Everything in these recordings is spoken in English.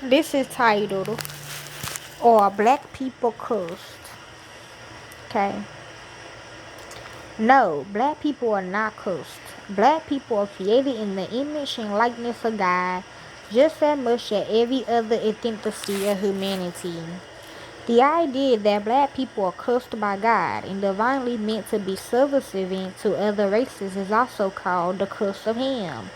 This is titled, "Are Black People Cursed?" Okay. No, black people are not cursed. Black people are created in the image and likeness of God, just as much as every other ethnicity of humanity. The idea that black people are cursed by God and divinely meant to be subservient to other races is also called the curse of Ham.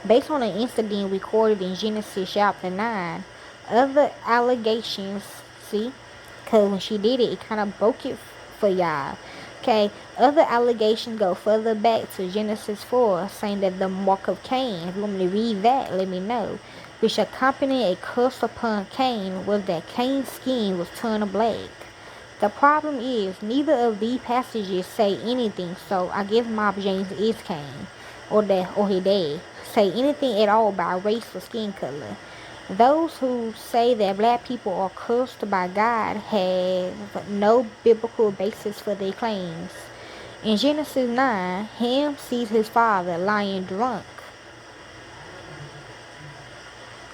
Based on an incident recorded in Genesis chapter 9, other allegations, see, because when she did it, it kind of broke it for y'all. Okay, other allegations go further back to Genesis 4, saying that the mark of Cain, if you want me to read that, let me know, which accompanied a curse upon Cain, was that Cain's skin was turned black. The problem is, neither of these passages say anything, so I guess Mob James is Cain, or his dad, say anything at all about race or skin color. Those who say that black people are cursed by God have no biblical basis for their claims. In Genesis 9, Ham sees his father lying drunk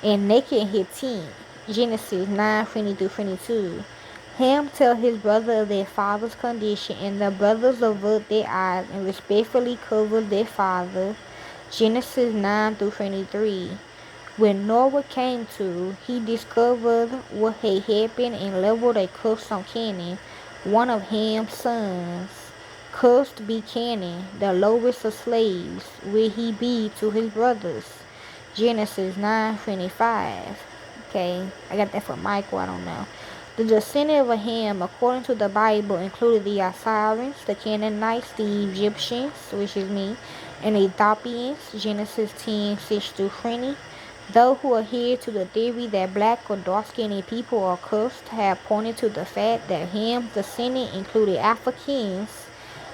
and naked in his tent. Genesis 9:20-22. Ham tells his brother of their father's condition, and the brothers avert their eyes and respectfully cover their father. Genesis 9-23. When Noah came to, he discovered what had happened and leveled a curse on Canaan, one of Ham's sons. Cursed be Canaan, the lowest of slaves, will he be to his brothers. Genesis 9:25. Okay, I got that from Michael, I don't know. The descendant of Ham, according to the Bible, included the Assyrians, the Canaanites, the Egyptians, which is me, and the Ethiopians, Genesis 10:6-20. Those who adhere to the theory that black or dark-skinned people are cursed have pointed to the fact that Ham's descendant included Africans.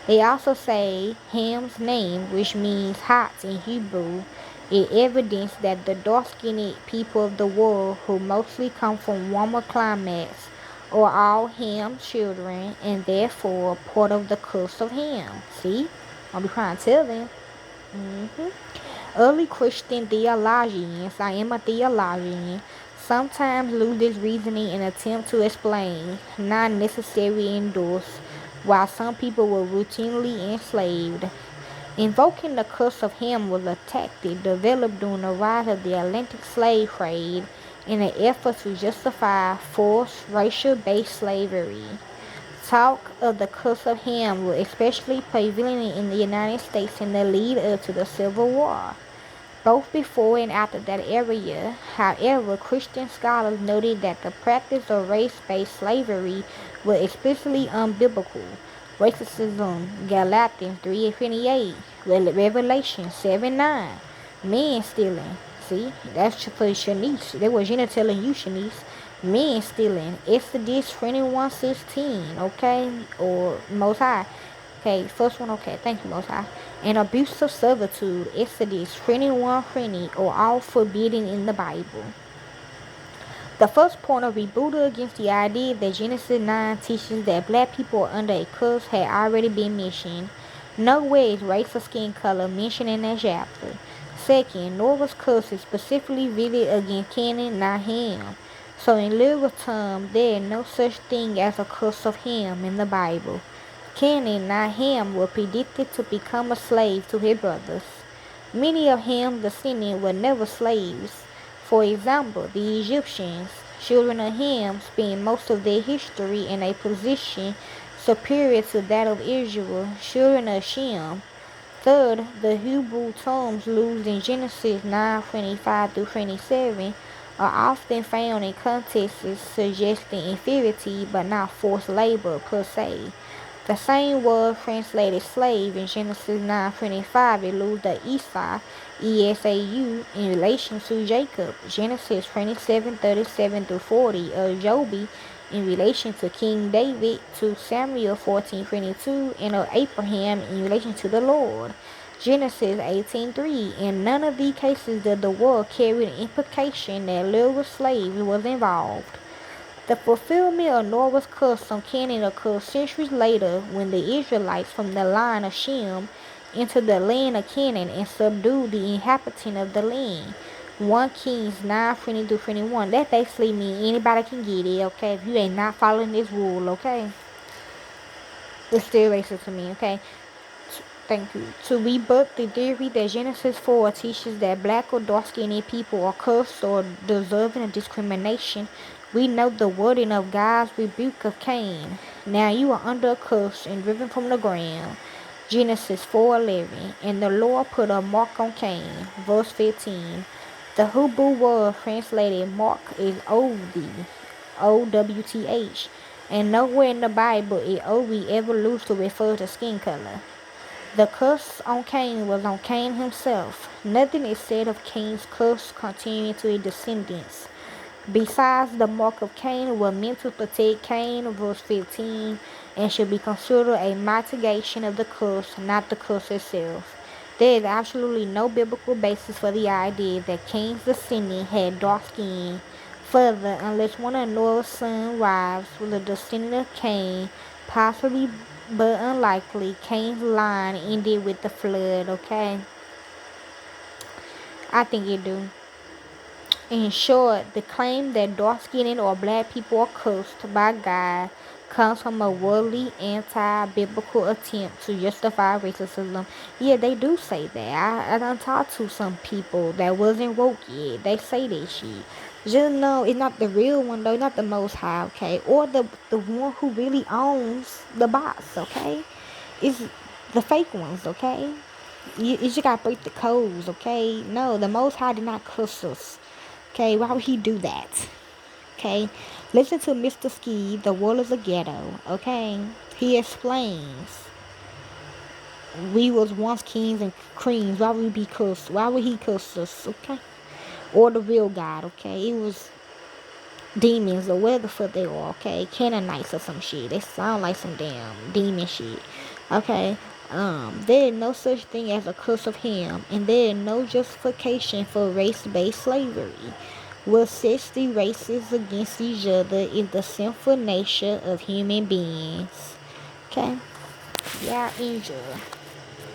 They also say Ham's name, which means hot in Hebrew, is evidence that the dark-skinned people of the world, who mostly come from warmer climates, are all Ham's children and therefore part of the curse of Ham. See? I'll be trying to tell them. Early Christian theologians, I am a theologian, sometimes lose this reasoning and attempt to explain, not necessarily endorse, why some people were routinely enslaved. Invoking the curse of Ham was a tactic developed during the rise of the Atlantic slave trade in an effort to justify forced racial-based slavery. Talk of the curse of Ham was especially prevalent in the United States in the lead up to the Civil War. Both before and after that era, however, Christian scholars noted that the practice of race-based slavery was explicitly unbiblical. Racism, Galatians 3:28, Revelation 7:9, men stealing. See, that's for Shanice. That was Jenna telling you, Shanice. Men stealing. Exodus 21:16, okay? Or Most High. Okay, first one, okay, thank you, Most High. And abuse of servitude, Exodus 21:20, are all forbidden in the Bible. The first point of rebuttal against the idea that Genesis 9 teaches that black people are under a curse had already been mentioned. Nowhere is race or skin color mentioned in that chapter. Second, Noah's curse is specifically visited against Canaan, not Ham. So in literal terms, there is no such thing as a curse of Ham in the Bible. Canaan, not Ham, were predicted to become a slave to his brothers. Many of Ham's descendants were never slaves. For example, the Egyptians, children of Ham, spent most of their history in a position superior to that of Israel, children of Shem. Third, the Hebrew terms used in Genesis 9:25-27 are often found in contexts suggesting inferiority but not forced labor per se. The same word translated slave in Genesis 9:25 alludes to Esau, Esau, in relation to Jacob, Genesis 27:37-40, or Joby in relation to King David, to Samuel 14:22, and of Abraham in relation to the Lord, Genesis 18:3. In none of these cases did the word carry the implication that literal slaves was involved. The fulfillment of Noah's curse on Canaan occurred centuries later when the Israelites from the line of Shem entered the land of Canaan and subdued the inhabitants of the land. 1 Kings 9:20 through 21. That basically means anybody can get it, okay? If you ain't not following this rule, okay? It's still racist to me, okay? Thank you. To rebut the theory that Genesis 4 teaches that black or dark-skinned people are cursed or deserving of discrimination, we note the wording of God's rebuke of Cain. Now you are under a curse and driven from the ground. Genesis 4:11. And the Lord put a mark on Cain. Verse 15. The Hebrew word translated mark is Owth, Owth, and nowhere in the Bible is Owth ever used to refer to skin color. The curse on Cain was on Cain himself. Nothing is said of Cain's curse continuing to his descendants. Besides, the mark of Cain was meant to protect Cain, verse 15, and should be considered a mitigation of the curse, not the curse itself. There is absolutely no biblical basis for the idea that Cain's descendant had dark skin. Further, unless one of Noah's son's wives was a descendant of Cain, possibly but unlikely, Cain's line ended with the flood, okay? I think it do. In short, the claim that dark-skinned or black people are cursed by God comes from a worldly, anti-biblical attempt to justify racism. Yeah, they do say that. I done talked to some people that wasn't woke yet. They say that shit. Just know it's not the real one though, not the Most High, okay? Or the one who really owns the box, okay? It's the fake ones, okay? You just gotta break the codes, okay? No, the Most High did not curse us. Okay, why would he do that? Okay, listen to Mr. Ski, The World is a Ghetto. Okay, he explains we was once kings and queens. Why would we be cursed? Why would he curse us? Okay, or the real God? Okay, it was demons or whatever the fuck they are. Okay, Canaanites or some shit. They sound like some damn demon shit. Okay. There is no such thing as a curse of him, and there is no justification for race-based slavery. What sets the races against each other is the sinful nature of human beings. Okay? Yeah, enjoy.